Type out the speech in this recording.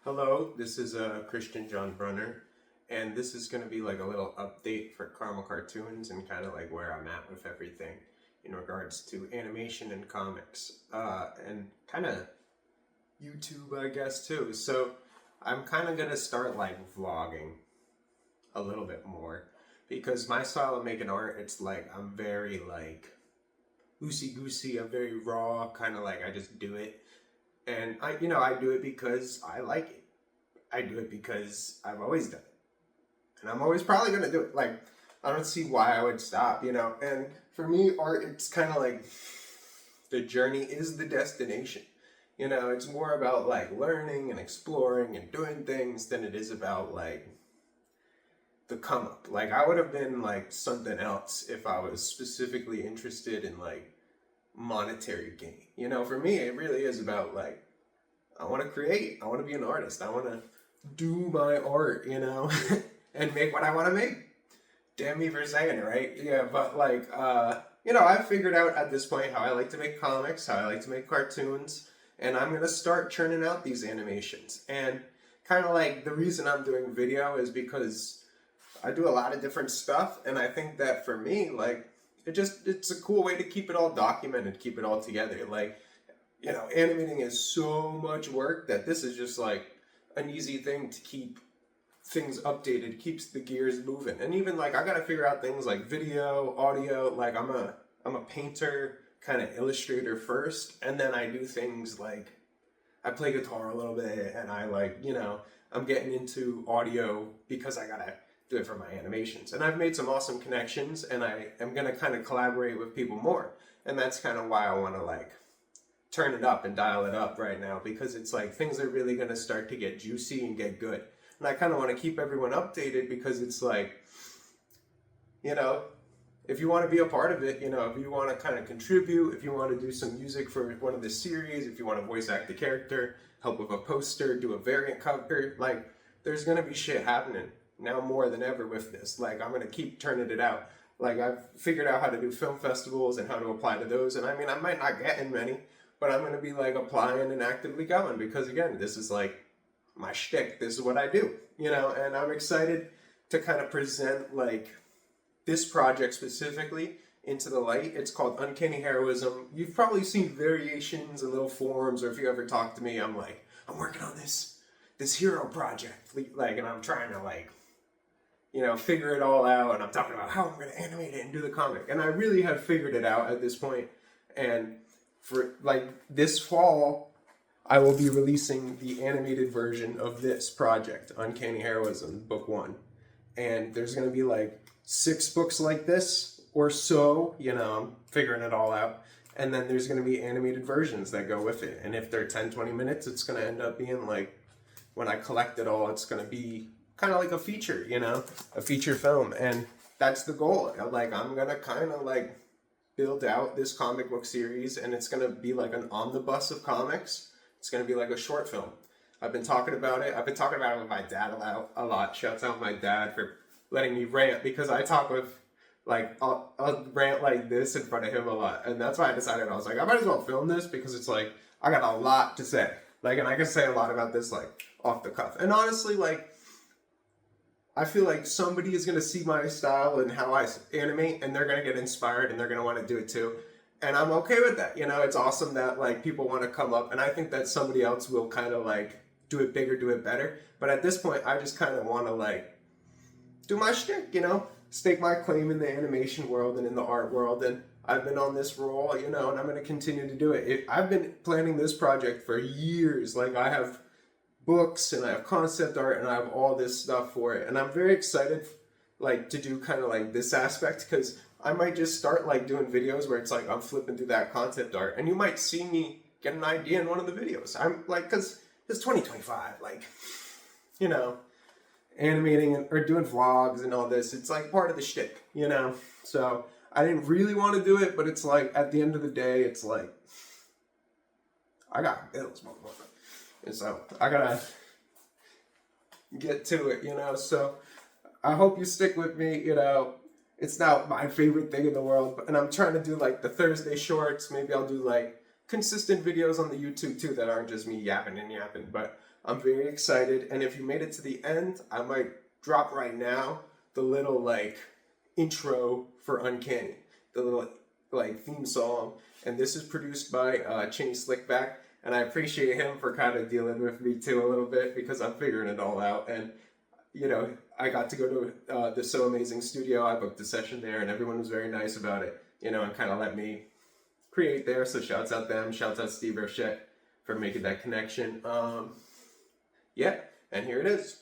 Hello, this is Christian John Brunner, and this is going to be like a little update for Caramel Cartoons and kind of like where I'm at with everything in regards to animation and comics, and kind of YouTube, I guess, too. So I'm kind of going to start like vlogging a little bit more because my style of making art, it's like I'm very like loosey goosey, I'm very raw, kind of like I just do it. And I do it because I like it. I do it because I've always done it. And I'm always probably going to do it. Like, I don't see why I would stop. And for me, art, it's kind of like the journey is the destination. It's more about like learning and exploring and doing things than it is about like the come up. Like, I would have been like something else if I was specifically interested in like monetary gain. For me, it really is about like, I want to create, I want to be an artist, I want to do my art, and make what I want to make. Damn me for saying it, right? Yeah, but like, I've figured out at this point how I like to make comics, how I like to make cartoons, and I'm going to start churning out these animations. And kind of like the reason I'm doing video is because I do a lot of different stuff, and I think that for me, like, it's a cool way to keep it all documented, keep it all together. Like, animating is so much work that this is just like an easy thing to keep things updated, keeps the gears moving. And even like I gotta figure out things like video, audio. Like I'm a painter, kind of illustrator first, and then I do things like I play guitar a little bit, and I I'm getting into audio because I gotta do it for my animations. And I've made some awesome connections, and I am gonna kind of collaborate with people more. And that's kind of why I want to like turn it up and dial it up right now, because it's like things are really gonna start to get juicy and get good. And I kind of want to keep everyone updated because it's like, if you want to be a part of it, if you want to kind of contribute, if you want to do some music for one of the series, if you want to voice act the character, help with a poster, do a variant cover, like there's going to be shit happening now more than ever with this. Like I'm going to keep turning it out. Like I've figured out how to do film festivals and how to apply to those. And I mean, I might not get in many, but I'm going to be like applying and actively going because again, this is like my shtick. This is what I do, and I'm excited to kind of present like this project specifically into the light. It's called Uncanny Heroism. You've probably seen variations in little forums, or if you ever talk to me, I'm like, I'm working on this hero project, like, and I'm trying to like, figure it all out, and I'm talking about how I'm going to animate it and do the comic, and I really have figured it out at this point. And for like this fall, I will be releasing the animated version of this project, Uncanny Heroism, book 1. And there's going to be like 6 books like this or so, I'm figuring it all out. And then there's going to be animated versions that go with it. And if they're 10, 20 minutes, it's going to end up being like, when I collect it all, it's going to be kind of like a feature, a feature film. And that's the goal. Like, I'm going to kind of like build out this comic book series, and it's going to be like an omnibus of comics. It's going to be like a short film. I've been talking about it. I've been talking about it with my dad a lot. Shouts out my dad for letting me rant, because I talk with, like, I'll rant like this in front of him a lot. And that's why I decided, I was like, I might as well film this, because it's like, I got a lot to say. Like, and I can say a lot about this, like, off the cuff. And honestly, like, I feel like somebody is going to see my style and how I animate, and they're going to get inspired, and they're going to want to do it too. And I'm okay with that. It's awesome that like people want to come up, and I think that somebody else will kind of like do it bigger, do it better. But at this point, I just kind of want to like do my shtick, stake my claim in the animation world and in the art world. And I've been on this role, and I'm going to continue to do it. I've been planning this project for years. Like I have books and I have concept art and I have all this stuff for it. And I'm very excited like to do kind of like this aspect, because I might just start like doing videos where it's like I'm flipping through that concept art, and you might see me get an idea in one of the videos. I'm like, because it's 2025, like, animating or doing vlogs and all this, it's like part of the shtick, So I didn't really want to do it, but it's like at the end of the day, it's like I got bills, motherfucker. And so I gotta get to it, So I hope you stick with me, It's not my favorite thing in the world, and I'm trying to do like the Thursday shorts. Maybe I'll do like consistent videos on the YouTube too that aren't just me yapping and yapping. But I'm very excited. And if you made it to the end, I might drop right now the little like intro for Uncanny, the little like theme song. And this is produced by Chinny Slickback. And I appreciate him for kind of dealing with me too a little bit because I'm figuring it all out. And you know, I got to go to the So Amazing studio. I booked a session there, and everyone was very nice about it. You know, and kind of let me create there. So shouts out them. Shouts out Steve Rochette for making that connection. Yeah, and here it is.